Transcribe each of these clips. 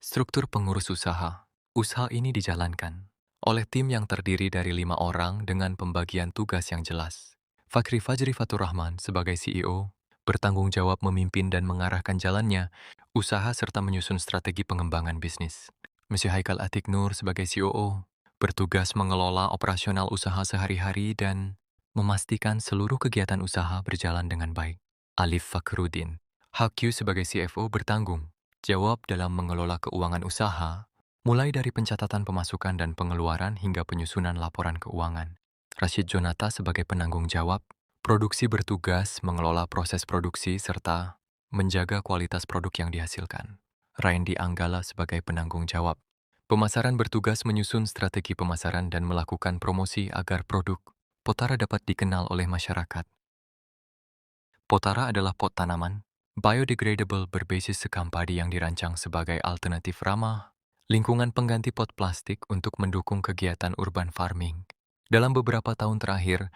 Struktur pengurus usaha. Usaha ini dijalankan oleh tim yang terdiri dari 5 orang dengan pembagian tugas yang jelas. Fakri Fajri Fatur Rahman sebagai CEO, bertanggung jawab memimpin dan mengarahkan jalannya usaha serta menyusun strategi pengembangan bisnis. Monsieur Haikal Atik Nur sebagai COO, bertugas mengelola operasional usaha sehari-hari dan memastikan seluruh kegiatan usaha berjalan dengan baik. Alif Fakhruddin, HQ sebagai CFO bertanggung jawab dalam mengelola keuangan usaha, mulai dari pencatatan pemasukan dan pengeluaran hingga penyusunan laporan keuangan. Rashid Jonata sebagai penanggung jawab, produksi bertugas mengelola proses produksi serta menjaga kualitas produk yang dihasilkan. Raindi Anggala sebagai penanggung jawab, pemasaran bertugas menyusun strategi pemasaran dan melakukan promosi agar produk Potara dapat dikenal oleh masyarakat. Potara adalah pot tanaman biodegradable berbasis sekam padi yang dirancang sebagai alternatif ramah lingkungan pengganti pot plastik untuk mendukung kegiatan urban farming. Dalam beberapa tahun terakhir,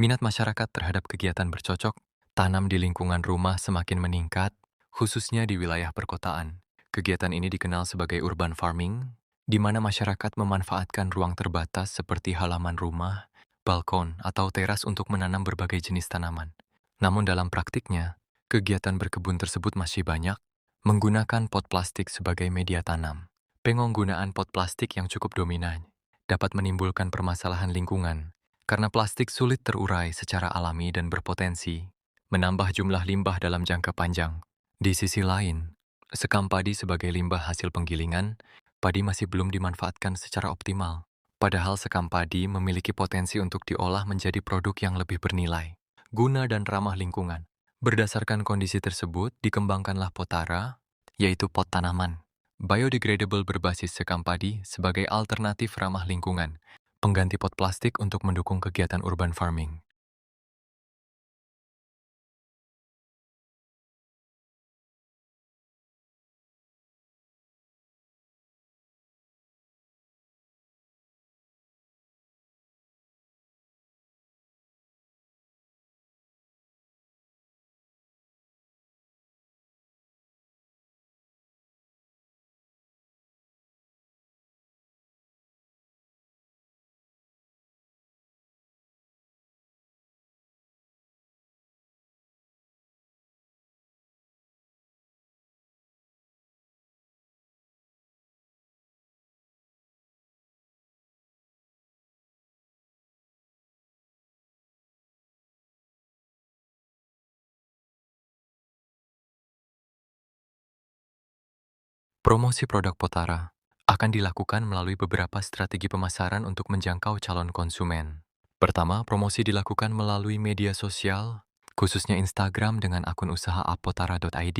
minat masyarakat terhadap kegiatan bercocok tanam di lingkungan rumah semakin meningkat, khususnya di wilayah perkotaan. Kegiatan ini dikenal sebagai urban farming, di mana masyarakat memanfaatkan ruang terbatas seperti halaman rumah, balkon, atau teras untuk menanam berbagai jenis tanaman. Namun dalam praktiknya, kegiatan berkebun tersebut masih banyak menggunakan pot plastik sebagai media tanam. Penggunaan pot plastik yang cukup dominan dapat menimbulkan permasalahan lingkungan karena plastik sulit terurai secara alami dan berpotensi menambah jumlah limbah dalam jangka panjang. Di sisi lain, sekam padi sebagai limbah hasil penggilingan, padi masih belum dimanfaatkan secara optimal. Padahal sekam padi memiliki potensi untuk diolah menjadi produk yang lebih bernilai, guna dan ramah lingkungan. Berdasarkan kondisi tersebut, dikembangkanlah Potara, yaitu pot tanaman biodegradable berbasis sekam padi sebagai alternatif ramah lingkungan, pengganti pot plastik untuk mendukung kegiatan urban farming. Promosi produk Potara akan dilakukan melalui beberapa strategi pemasaran untuk menjangkau calon konsumen. Pertama, promosi dilakukan melalui media sosial, khususnya Instagram dengan akun usaha apotara.id,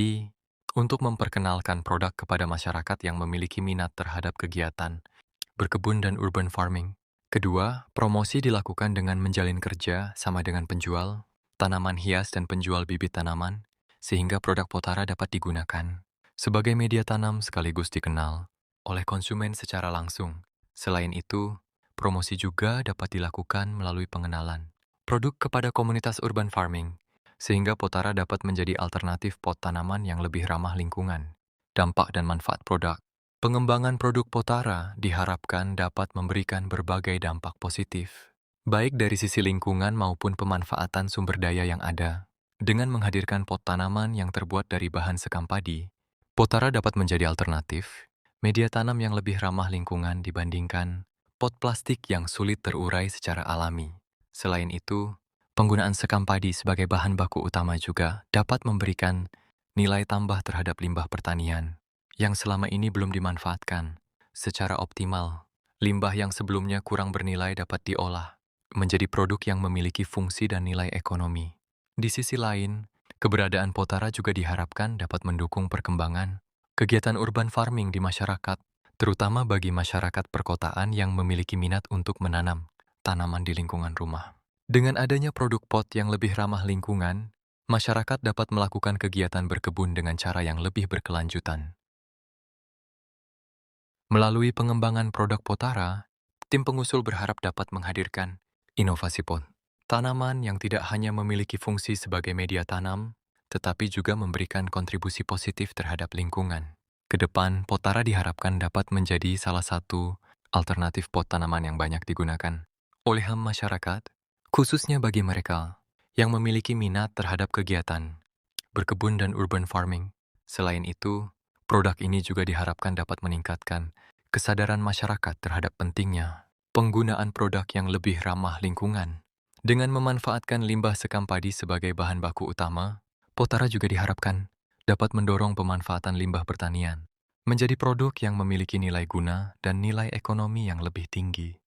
untuk memperkenalkan produk kepada masyarakat yang memiliki minat terhadap kegiatan berkebun dan urban farming. Kedua, promosi dilakukan dengan menjalin kerja sama dengan penjual, tanaman hias dan penjual bibit tanaman, sehingga produk Potara dapat digunakan sebagai media tanam sekaligus dikenal oleh konsumen secara langsung. Selain itu, promosi juga dapat dilakukan melalui pengenalan produk kepada komunitas urban farming, sehingga Potara dapat menjadi alternatif pot tanaman yang lebih ramah lingkungan. Dampak dan manfaat produk. Pengembangan produk Potara diharapkan dapat memberikan berbagai dampak positif, baik dari sisi lingkungan maupun pemanfaatan sumber daya yang ada. Dengan menghadirkan pot tanaman yang terbuat dari bahan sekam padi, Potara dapat menjadi alternatif, media tanam yang lebih ramah lingkungan dibandingkan pot plastik yang sulit terurai secara alami. Selain itu, penggunaan sekam padi sebagai bahan baku utama juga dapat memberikan nilai tambah terhadap limbah pertanian yang selama ini belum dimanfaatkan secara optimal. Limbah yang sebelumnya kurang bernilai dapat diolah menjadi produk yang memiliki fungsi dan nilai ekonomi. Di sisi lain, keberadaan Potara juga diharapkan dapat mendukung perkembangan kegiatan urban farming di masyarakat, terutama bagi masyarakat perkotaan yang memiliki minat untuk menanam tanaman di lingkungan rumah. Dengan adanya produk pot yang lebih ramah lingkungan, masyarakat dapat melakukan kegiatan berkebun dengan cara yang lebih berkelanjutan. Melalui pengembangan produk Potara, tim pengusul berharap dapat menghadirkan inovasi pot tanaman yang tidak hanya memiliki fungsi sebagai media tanam, tetapi juga memberikan kontribusi positif terhadap lingkungan. Kedepan, Potara diharapkan dapat menjadi salah satu alternatif pot tanaman yang banyak digunakan oleh masyarakat, khususnya bagi mereka yang memiliki minat terhadap kegiatan berkebun dan urban farming. Selain itu, produk ini juga diharapkan dapat meningkatkan kesadaran masyarakat terhadap pentingnya penggunaan produk yang lebih ramah lingkungan. Dengan memanfaatkan limbah sekam padi sebagai bahan baku utama, Potara juga diharapkan dapat mendorong pemanfaatan limbah pertanian menjadi produk yang memiliki nilai guna dan nilai ekonomi yang lebih tinggi.